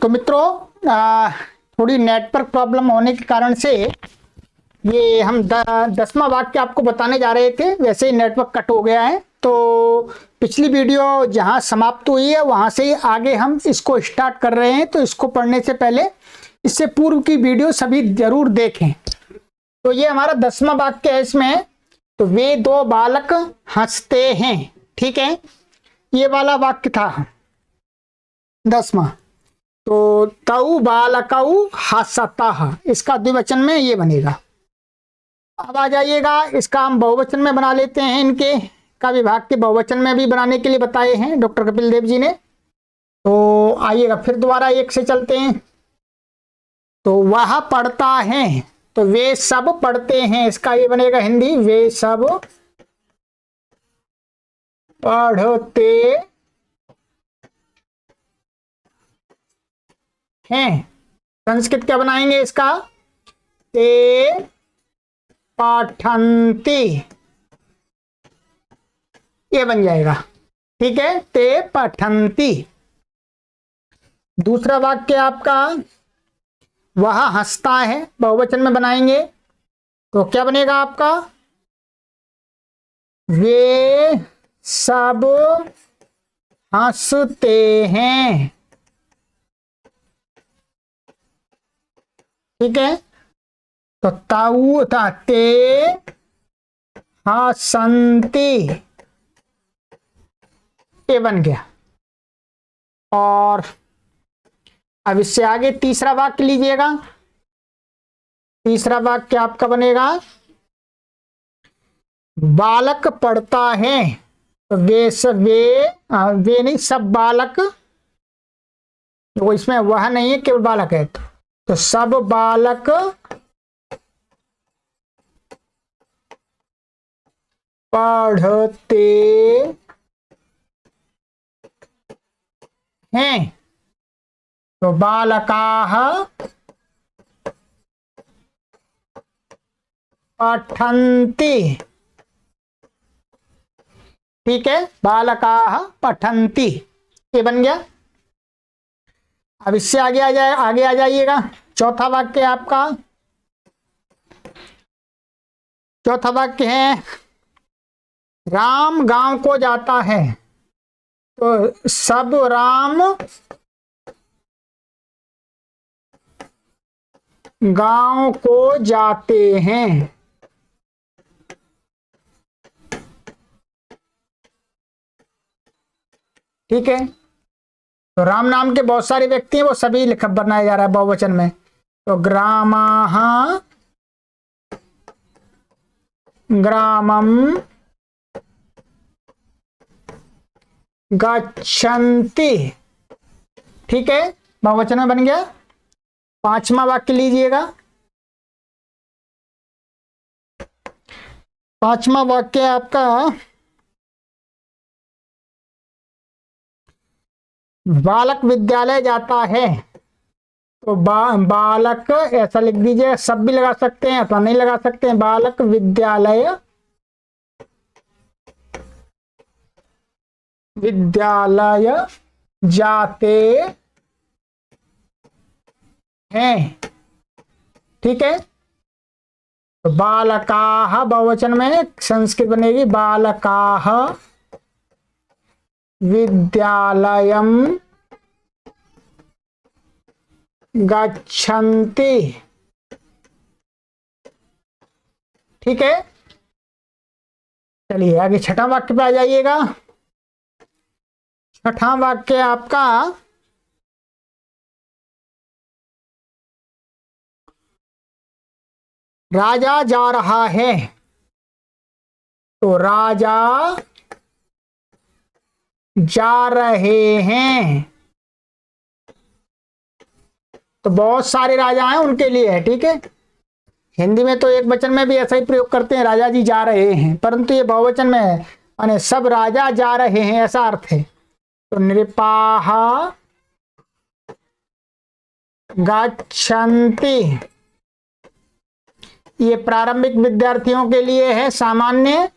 तो मित्रों थोड़ी नेटवर्क प्रॉब्लम होने के कारण से ये हम 10वां वाक्य आपको बताने जा रहे थे, वैसे ही नेटवर्क कट हो गया है। तो पिछली वीडियो जहां समाप्त हुई है वहां से ही आगे हम इसको स्टार्ट कर रहे हैं। तो इसको पढ़ने से पहले इससे पूर्व की वीडियो सभी जरूर देखें। तो ये हमारा 10वां वाक्य है इसमें। तो वे दो बालक हंसते हैं, ठीक है, ये वाला वाक्य था 10वां। तो तऊ बालकऊ हंसतः, इसका द्विवचन में ये बनेगा। अब आ जाइएगा, इसका हम बहुवचन में बना लेते हैं। इनके का विभाग के बहुवचन में भी बनाने के लिए बताए हैं डॉक्टर कपिल देव जी ने। तो आइएगा फिर दोबारा एक से चलते हैं। तो वह पढ़ता है, तो वे सब पढ़ते हैं, इसका ये बनेगा हिंदी, वे सब पढ़ते हैं। संस्कृत क्या बनाएंगे इसका, ते पठन्ति, ये बन जाएगा, ठीक है, ते पठन्ति। दूसरा वाक्य आपका वह हंसता है, बहुवचन में बनाएंगे तो क्या बनेगा आपका, वे सब हंसते हैं, ठीक है। तो ताऊ ते हंसन्ति, ये बन गया। और अब इससे आगे तीसरा वाक्य लीजिएगा। तीसरा वाक्य आपका बनेगा बालक पढ़ता है, तो वे नहीं, सब बालक, वो इसमें वह नहीं है, केवल बालक है। तो सब बालक पढ़ते हैं, तो बालकाः पठन्ति, ठीक है, बालकाः पठन्ति, ये बन गया। अब इससे आगे आ जाइएगा। चौथा वाक्य आपका, चौथा वाक्य है राम गांव को जाता है, तो सब राम गांव को जाते हैं, ठीक है। तो राम नाम के बहुत सारे व्यक्ति हैं, वो सभी लिखा बनाया जा रहा है बहुवचन में। तो ग्रामाः ग्रामम गच्छन्ति, ठीक है, बहुवचन में बन गया। पांचवा वाक्य लीजिएगा। पांचवा वाक्य आपका बालक विद्यालय जाता है, तो बालक ऐसा लिख दीजिए, सब भी लगा सकते हैं अथवा नहीं लगा सकते हैं। बालक विद्यालय जाते हैं, ठीक है। तो बालकाः बहुवचन में संस्कृत बनेगी बालकाः विद्यालयम गच्छन्ति, ठीक है। चलिए आगे छठा वाक्य पे आ जाइएगा। छठा वाक्य आपका राजा जा रहा है, तो राजा जा रहे हैं, तो बहुत सारे राजा हैं उनके लिए है, ठीक है। हिंदी में तो एक वचन में भी ऐसा ही प्रयोग करते हैं, राजा जी जा रहे हैं, परंतु ये बहुवचन में है, यानी सब राजा जा रहे हैं ऐसा अर्थ है। तो नृपाः गच्छन्ति, ये प्रारंभिक विद्यार्थियों के लिए है, सामान्य।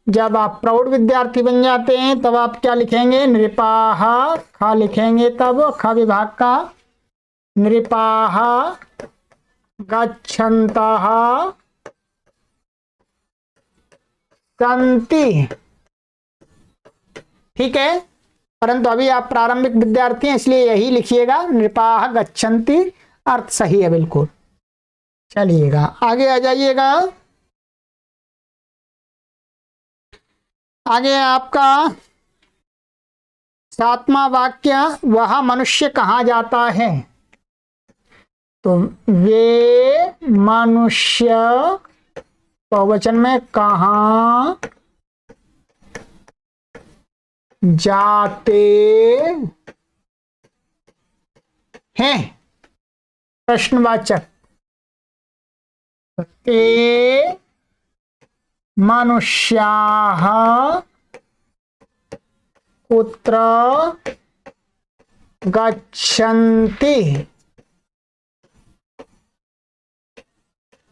जब आप प्रौढ़ विद्यार्थी बन जाते हैं तब आप क्या लिखेंगे, नृपाः, खा लिखेंगे तब ख विभाग का, नृपाः गच्छन्तः सन्ति। ठीक है, परंतु अभी आप प्रारंभिक विद्यार्थी हैं इसलिए यही लिखिएगा, नृपाः गच्छन्ति, अर्थ सही है बिल्कुल। चलिएगा आगे आ जाइएगा। आगे आपका 7वां वाक्य, वह मनुष्य कहाँ जाता है। तो वे मनुष्य बहुवचन में कहाँ जाते हैं, प्रश्नवाचक। ते मनुष्याः कुत्र गच्छन्ति।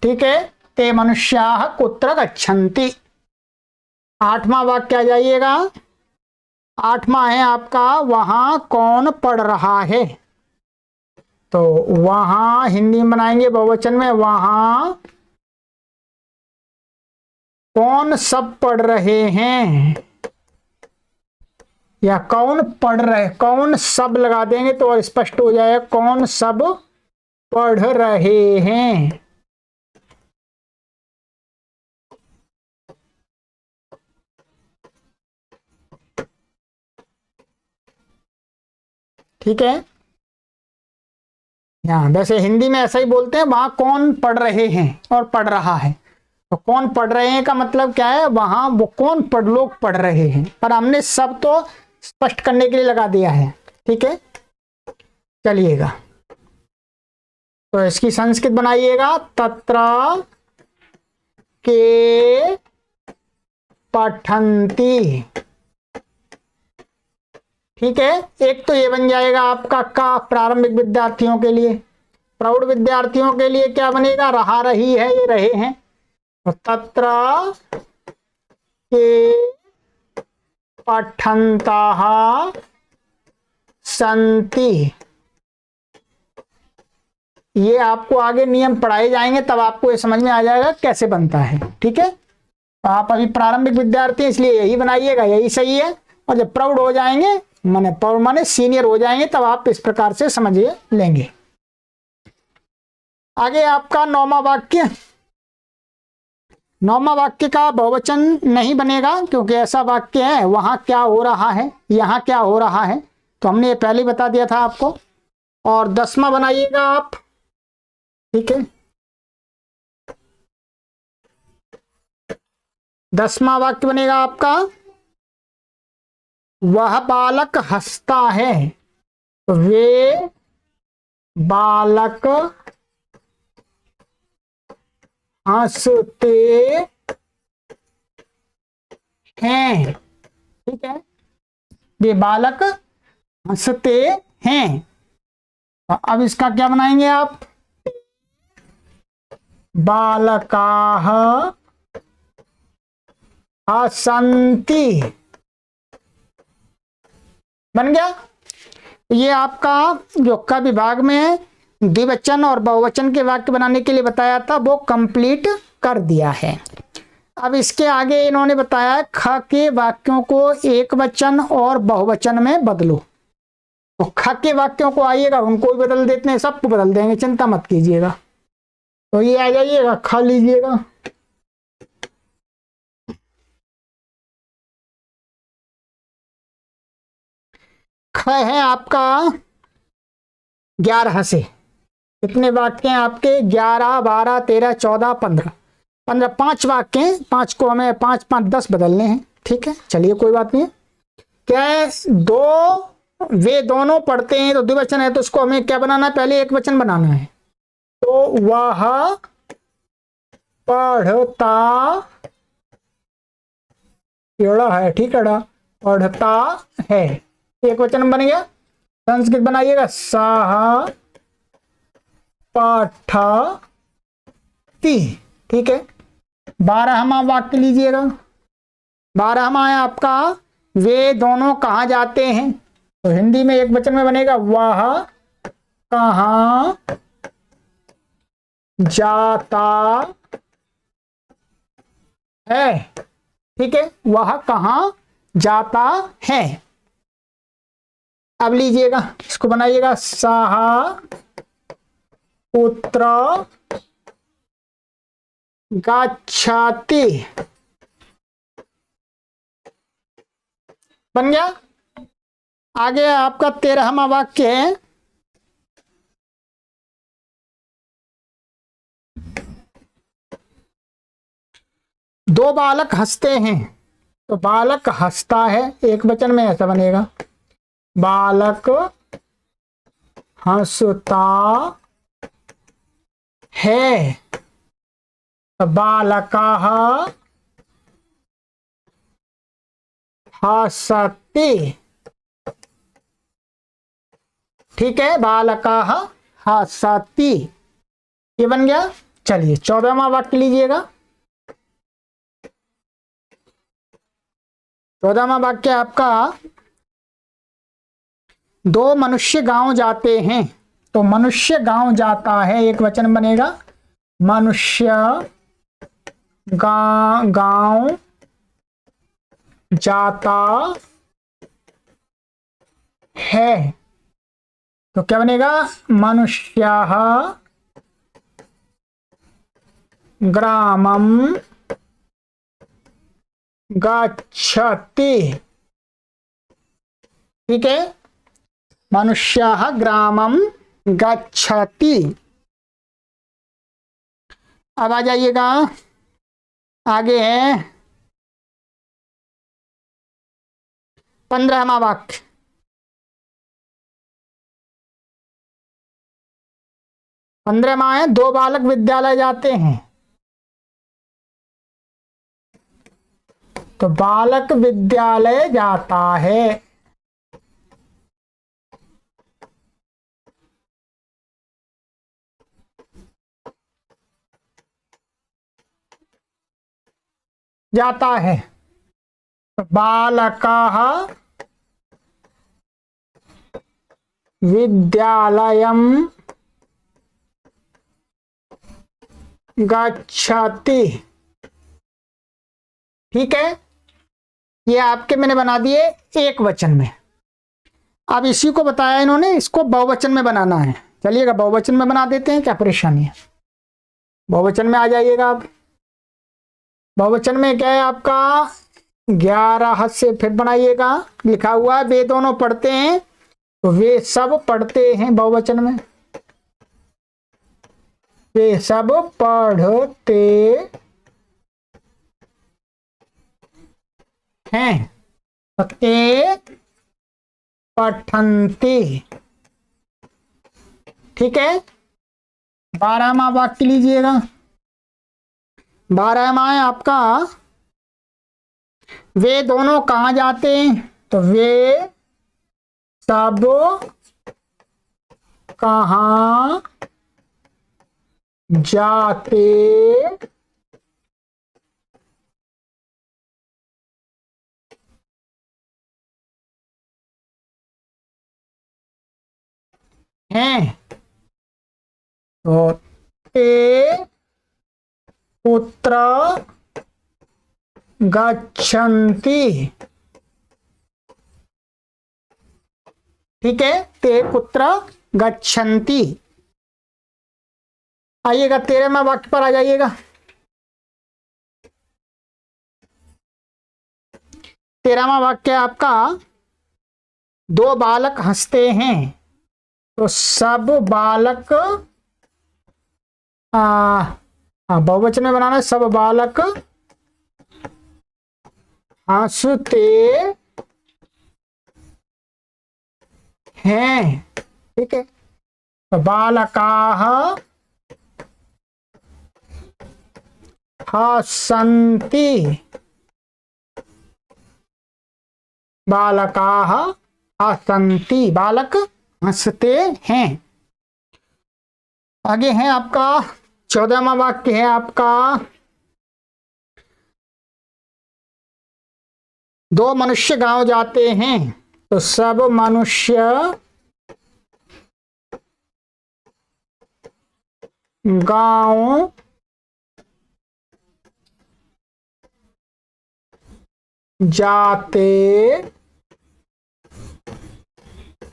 ठीक है, ते मनुष्याः कुत्र गच्छन्ति। 8वां वाक्य आ जाइएगा। 8वां है आपका, वहां कौन पढ़ रहा है। तो वहां हिंदी में बनाएंगे बहुवचन में, वहां कौन सब पढ़ रहे हैं, या कौन पढ़ रहे, कौन सब लगा देंगे तो और स्पष्ट हो जाएगा, कौन सब पढ़ रहे हैं। ठीक है, यहाँ वैसे हिंदी में ऐसा ही बोलते हैं, वहां कौन पढ़ रहे हैं और पढ़ रहा है। तो कौन पढ़ रहे हैं का मतलब क्या है, वहां वो कौन लोग पढ़ रहे हैं, पर हमने सब तो स्पष्ट करने के लिए लगा दिया है। ठीक है, चलिएगा तो इसकी संस्कृत बनाइएगा, तत्र के पठन्ति। ठीक है, एक तो ये बन जाएगा आपका का प्रारंभिक विद्यार्थियों के लिए। प्रौढ़ विद्यार्थियों के लिए क्या बनेगा, रहा रही है, ये रहे हैं। तो तत्र के पठन्तः सन्ति। ये आपको आगे नियम पढ़ाए जाएंगे तब आपको ये समझ में आ जाएगा कैसे बनता है। ठीक है, तो आप अभी प्रारंभिक विद्यार्थी इसलिए यही बनाइएगा, यही सही है। और जब प्रौढ़ हो जाएंगे माने सीनियर हो जाएंगे तब आप इस प्रकार से समझ लेंगे। आगे आपका 9वां वाक्य। 9वां वाक्य का बहुवचन नहीं बनेगा क्योंकि ऐसा वाक्य है, वहां क्या हो रहा है, यहां क्या हो रहा है, तो हमने ये पहले ही बता दिया था आपको। और 10वां बनाइएगा आप। ठीक है, 10वां वाक्य बनेगा आपका, वह बालक हंसता है। तो वे बालक हंसते हैं। ठीक है, वे बालक हंसते हैं। अब इसका क्या बनाएंगे आप, बालकाः हसन्ति। बन गया। ये आपका जो क विभाग में द्विवचन और बहुवचन के वाक्य बनाने के लिए बताया था वो कंप्लीट कर दिया है। अब इसके आगे इन्होंने बताया ख के वाक्यों को एक वचन और बहुवचन में बदलो। तो ख के वाक्यों को आइएगा उनको भी बदल देते हैं, सबको बदल देंगे, चिंता मत कीजिएगा। तो ये आ जाइएगा, ख लीजिएगा। ख है आपका 11 से। कितने वाक्य हैं आपके, 11, 12, 13, 14, 15। 5 वाक्य हैं, 5 को हमें 5, 5, 10 बदलने हैं। ठीक है, चलिए कोई बात नहीं। क्या है, वे दोनों पढ़ते हैं तो द्विवचन है, तो उसको हमें क्या बनाना है, पहले एक वचन बनाना है। तो वह पढ़ता है। ठीक है, पढ़ता है, एक वचन बन गया। संस्कृत बनाइएगा, सः पठति। ठीक है, 12वां वाक्य लीजिएगा। 12वां है आपका वे दोनों कहाँ जाते हैं, तो हिंदी में एक वचन में बनेगा वह कहाँ जाता है। ठीक है, वह कहाँ जाता है। अब लीजिएगा, इसको बनाइएगा, सह पुत्र गच्छति। बन गया। आगे आपका 13वां वाक्य है, दो बालक हंसते हैं, तो बालक हंसता है, एक वचन में ऐसा बनेगा, बालक हंसता है, बालकाः हसति। ठीक है, बालकाः हसति, ये बन गया। चलिए 14वां वाक्य लीजिएगा। 14वां वाक्य आपका, दो मनुष्य गांव जाते हैं, तो मनुष्य गांव जाता है, एक वचन बनेगा, मनुष्य गांव जाता है, तो क्या बनेगा, मनुष्यः ग्रामं गच्छति। ठीक है, मनुष्यः ग्रामं गच्छति। अब आ जाइएगा, आगे है 15वां वाक्य। 15वां है, दो बालक विद्यालय जाते हैं, तो बालक विद्यालय जाता है, जाता है, तो बालकाः विद्यालयं गच्छति। ठीक है, ये आपके मैंने बना दिए एक वचन में। अब इसी को बताया इन्होंने, इसको बहुवचन में बनाना है। चलिएगा बहुवचन में बना देते हैं, क्या परेशानी है। बहुवचन में आ जाइएगा आप। बहुवचन में क्या है आपका, 11 से फिर बनाइएगा, लिखा हुआ है वे दोनों पढ़ते हैं, तो वे सब पढ़ते हैं बहुवचन में, वे सब पढ़ते हैं, ते पठन्ति। ठीक है, 12वां वाक्य लीजिएगा। 12वां है आपका, वे दोनों कहाँ जाते हैं, तो वे सब कहाँ जाते हैं, तो ते पुत्र गच्छन्ति। ठीक है, ते पुत्र गच्छन्ति। आइएगा 13वां वाक्य पर आ जाइएगा। 13वां वाक्य आपका, दो बालक हंसते हैं, तो सब बालक बहुवचन में बनाना है, सब बालक हंसते हैं। ठीक है, तो बालकाः हसन्ति, बालकाः हसन्ति, बालक हंसते हैं। आगे है आपका 14वां वाक्य है आपका, दो मनुष्य गांव जाते हैं तो सब मनुष्य गांव जाते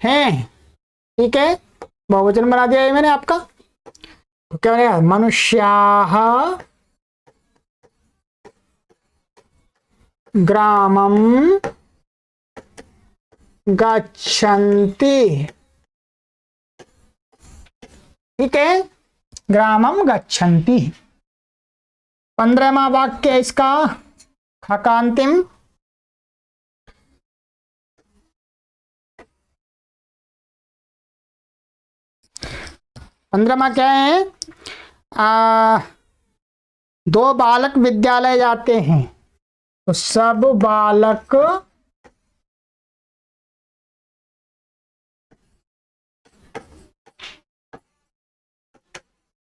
हैं। ठीक है, बहुवचन बना दिया है मैंने आपका। तो क्या बनेगा, मनुष्याः ग्रामं गच्छन्ति। ठीक है, ग्रामं गच्छन्ति। 15वां वाक्य है इसका खकांतिम। पंद्रमा क्या है, दो बालक विद्यालय जाते हैं तो सब बालक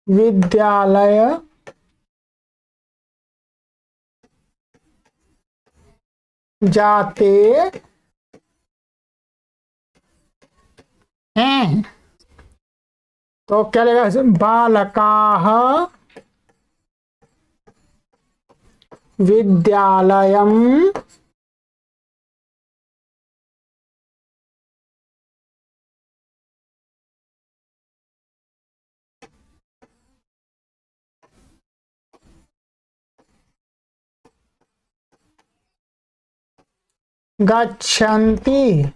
विद्यालय जाते हैं। तो क्या लगेगा, बालकाः विद्यालयं गच्छन्ति।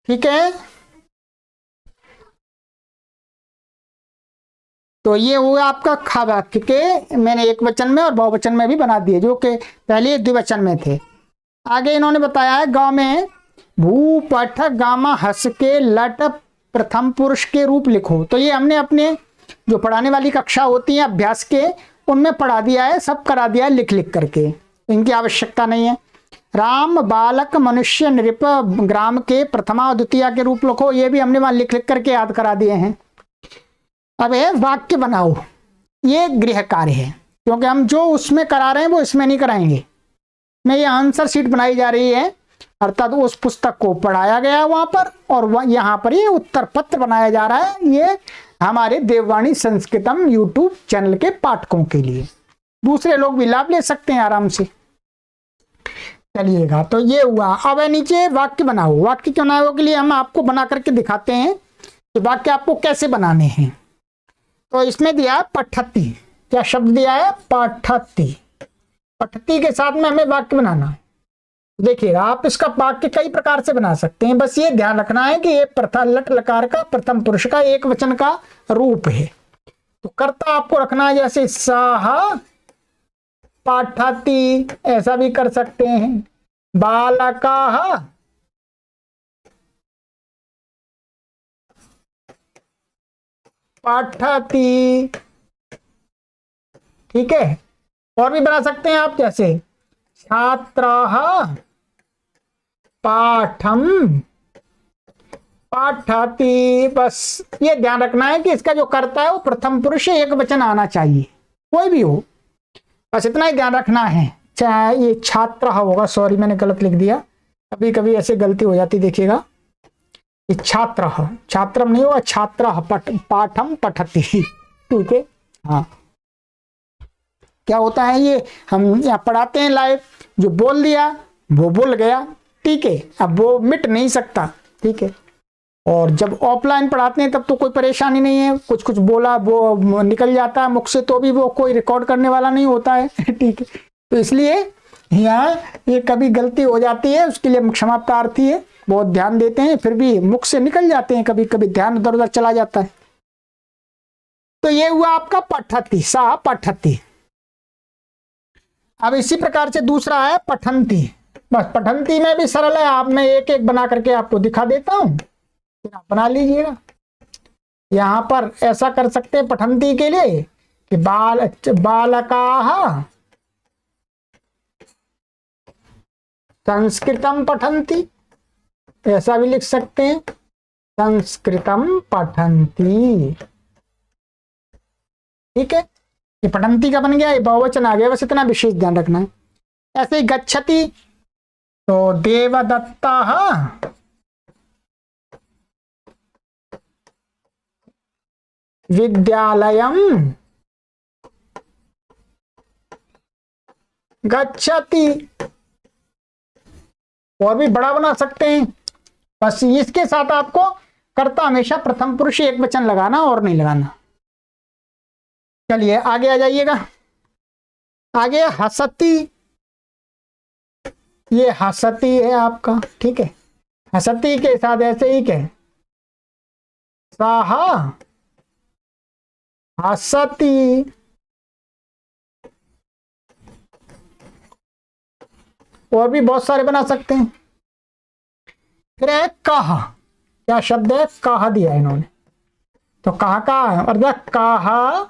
ठीक है, तो ये हुआ आपका ख वाक्य के मैंने एक वचन में और बहुवचन में भी बना दिए, जो कि पहले द्विवचन में थे। आगे इन्होंने बताया है गांव में भू पठ गामा हस के लट प्रथम पुरुष के रूप लिखो। तो ये हमने अपने जो पढ़ाने वाली कक्षा होती है अभ्यास के, उनमें पढ़ा दिया है, सब करा दिया है लिख लिख करके, इनकी आवश्यकता नहीं है। राम बालक मनुष्य नृप ग्राम के प्रथमा और द्वितीय के रूप लिखो, ये भी हमने वहां लिख लिख करके याद करा दिए हैं। अब है वाक्य बनाओ, ये गृह कार्य है, क्योंकि हम जो उसमें करा रहे हैं वो इसमें नहीं कराएंगे। में ये आंसर शीट बनाई जा रही है, अर्थात उस पुस्तक को पढ़ाया गया वहां पर, और यहाँ पर ये उत्तर पत्र बनाया जा रहा है, ये हमारे देववाणी संस्कृतम यूट्यूब चैनल के पाठकों के लिए। दूसरे लोग भी लाभ ले सकते हैं आराम से। चलिएगा, तो ये हुआ। अब नीचे वाक्य बनाओ। वाक्य क्यों बनाओ के लिए हम आपको बना करके दिखाते हैं कि वाक्य आपको कैसे बनाने हैं। तो इसमें दिया पठती, क्या शब्द दिया है, पठती। पठती के साथ में हमें वाक्य बनाना है। देखिएगा, आप इसका वाक्य कई प्रकार से बना सकते हैं, बस ये ध्यान रखना है कि ये प्रथम लट लकार का प्रथम पुरुष का एक वचन का रूप है। तो कर्ता आपको रखना है, जैसे सह पठती, ऐसा भी कर सकते हैं। बालकाः पठती। ठीक है, और भी बना सकते हैं आप, जैसे छात्राः पाठम पठति। बस ये ध्यान रखना है कि इसका जो कर्ता है वो प्रथम पुरुष एक वचन आना चाहिए, कोई भी हो, बस इतना ही ध्यान रखना है। चाहे ये छात्र होगा, सॉरी मैंने गलत लिख दिया, कभी कभी ऐसे गलती हो जाती, देखिएगा ये छात्र, छात्रम नहीं होगा, छात्र पाठम पठति। ठीक है, हाँ क्या होता है, ये हम यहाँ पढ़ाते हैं लाइव, जो बोल दिया वो बोल गया। ठीक है, अब वो मिट नहीं सकता। ठीक है, और जब ऑफलाइन पढ़ाते हैं तब तो कोई परेशानी नहीं है, कुछ कुछ बोला वो निकल जाता है मुख से, तो भी वो कोई रिकॉर्ड करने वाला नहीं होता है। ठीक है, तो इसलिए यहाँ ये कभी गलती हो जाती है, उसके लिए क्षमा प्रार्थी है, बहुत ध्यान देते हैं, फिर भी मुख से निकल जाते हैं, कभी कभी ध्यान इधर उधर चला जाता है। तो ये हुआ आपका पठती, सा पठती। अब इसी प्रकार से दूसरा है पठंती। बस पठंती में भी सरल है, आप मैं एक एक बना करके आपको दिखा देता हूं, फिर आप बना लीजिएगा। यहां पर ऐसा कर सकते हैं पठंती के लिए कि बालकाः संस्कृतम पठन्ति, ऐसा भी लिख सकते हैं, संस्कृतम पठन्ति। ठीक है, ये पठंती का बन गया, ये बहुवचन आ गया, बस इतना विशेष ध्यान रखना है। ऐसे ही गच्छति, तो देवदत्तः विद्यालयम गच्छति। और भी बड़ा बना सकते हैं, बस इसके साथ आपको कर्ता हमेशा प्रथम पुरुष एक वचन लगाना और नहीं लगाना। चलिए आगे आ जाइएगा। आगे हसती, ये हसती है आपका, ठीक है। हसती के साथ ऐसे ही क्या, साहा हसती। और भी बहुत सारे बना सकते हैं। फिर है कहा, क्या शब्द है, कहा दिया है इन्होंने, तो कहा का अर्थ कहा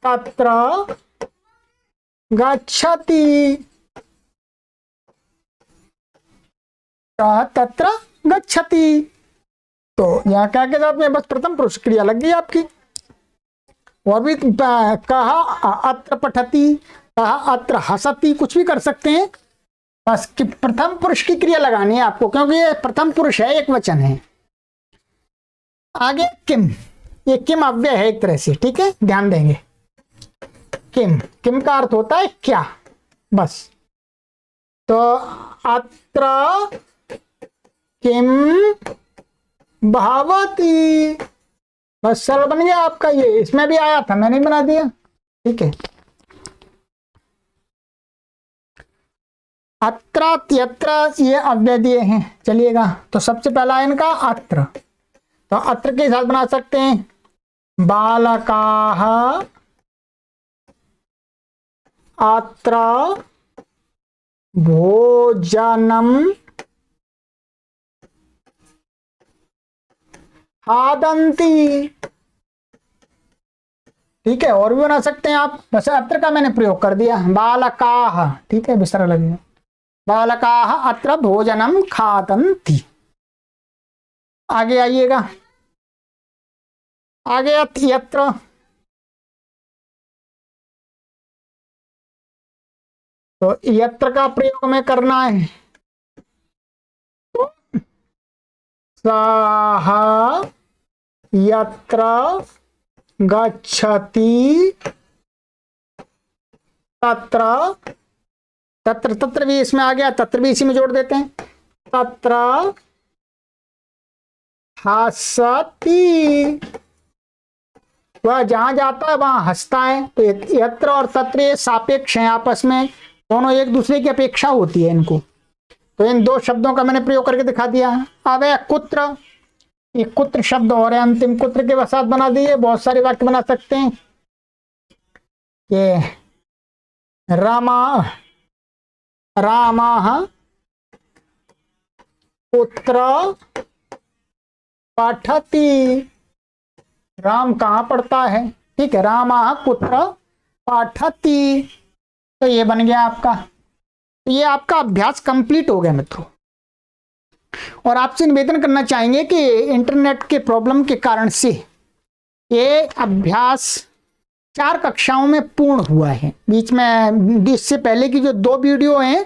तत्र गच्छति, कहा तत्र गच्छति। तो यहाँ क्या के साथ में बस प्रथम पुरुष क्रिया लग गई आपकी। और भी कहा अत्र पठति, कहा अत्र हसति, कुछ भी कर सकते हैं, बस कि प्रथम पुरुष की क्रिया लगानी है आपको, क्योंकि ये प्रथम पुरुष है, एक वचन है। आगे किम, ये किम अव्यय है एक तरह से, ठीक है, ध्यान देंगे। किम, किम का अर्थ होता है क्या, बस। तो अत्र किम भवति, बस सरल बन गया आपका। ये इसमें भी आया था, मैंने बना दिया, ठीक है। अत्र त्यत्र ये अव्यय दिए हैं, चलिएगा। तो सबसे पहला इनका अत्र, तो अत्र के साथ बना सकते हैं बालकाः अत्र भोजनम खादन्ति, ठीक है। और भी बना सकते हैं आप, वैसे अत्र का मैंने प्रयोग कर दिया, बालकाः, ठीक है, विसर्ग लगेगा। बालकाः अत्र भोजनम खादन्ति। आगे आइएगा, आगे यत्र, तो यत्र का प्रयोग में करना है, तो सः यत्र गच्छति तत्र, तत्र तत्र भी इसमें आ गया, तत्र भी इसी में जोड़ देते हैं, तत्र हसति, वह जहां जाता है वहां हंसता है। तो यत्र और तत्र ये सापेक्ष हैं आपस में, दोनों एक दूसरे की अपेक्षा होती है इनको। तो इन दो शब्दों का मैंने प्रयोग करके दिखा दिया। अब है कुत्र, ये कुत्र शब्द और है अंतिम, कुत्र के साथ बना दिए, बहुत सारे वाक्य बना सकते हैं। ये रामा रामाः पुत्र पठति, राम कहाँ पढ़ता है, ठीक है, रामाः पुत्र पठति। तो ये बन गया आपका। तो ये आपका अभ्यास कंप्लीट हो गया मित्रों। और आपसे निवेदन करना चाहेंगे कि इंटरनेट के प्रॉब्लम के कारण से ये अभ्यास 4 कक्षाओं में पूर्ण हुआ है। बीच में इससे पहले की जो 2 वीडियो हैं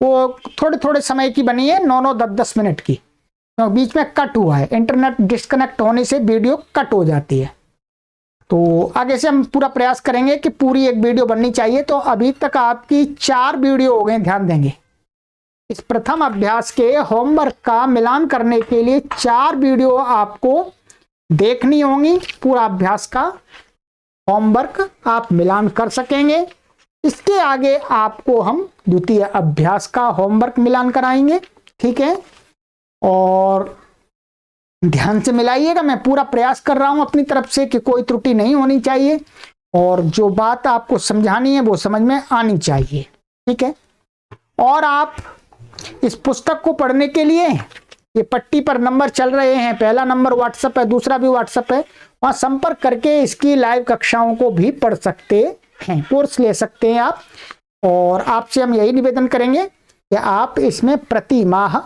वो थोड़े थोड़े समय की बनी है, 9-9, 10-10 मिनट की, तो बीच में कट हुआ है, इंटरनेट डिस्कनेक्ट होने से वीडियो कट हो जाती है। तो आगे से हम पूरा प्रयास करेंगे कि पूरी एक वीडियो बननी चाहिए। तो अभी तक आपकी 4 वीडियो हो गए, ध्यान देंगे। इस प्रथम अभ्यास के होमवर्क का मिलान करने के लिए 4 वीडियो आपको देखनी होंगी। पूरा अभ्यास का होमवर्क आप मिलान कर सकेंगे। इसके आगे आपको हम द्वितीय अभ्यास का होमवर्क मिलान कराएंगे, ठीक है। और ध्यान से मिलाइएगा, मैं पूरा प्रयास कर रहा हूं अपनी तरफ से कि कोई त्रुटि नहीं होनी चाहिए, और जो बात आपको समझानी है वो समझ में आनी चाहिए, ठीक है। और आप इस पुस्तक को पढ़ने के लिए ये पट्टी पर नंबर चल रहे हैं, पहला नंबर व्हाट्सएप है, दूसरा भी व्हाट्सएप है, वहां संपर्क करके इसकी लाइव कक्षाओं को भी पढ़ सकते हैं, कोर्स ले सकते हैं आप। और आपसे हम यही निवेदन करेंगे कि आप इसमें प्रति माह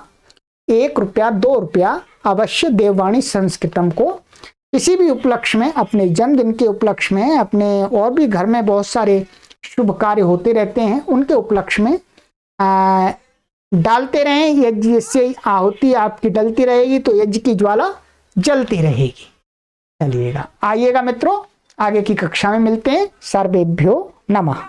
1 रुपया 2 रुपया अवश्य देववाणी संस्कृतम को किसी भी उपलक्ष्य में, अपने जन्मदिन के उपलक्ष्य में, अपने और भी घर में बहुत सारे शुभ कार्य होते रहते हैं उनके उपलक्ष्य में डालते रहें यज्ञ से आहुति आपकी डलती रहेगी तो यज्ञ की ज्वाला जलती रहेगी। चलिएगा, आइएगा मित्रों, आगे की कक्षा में मिलते हैं। सर्वेभ्यो नमः।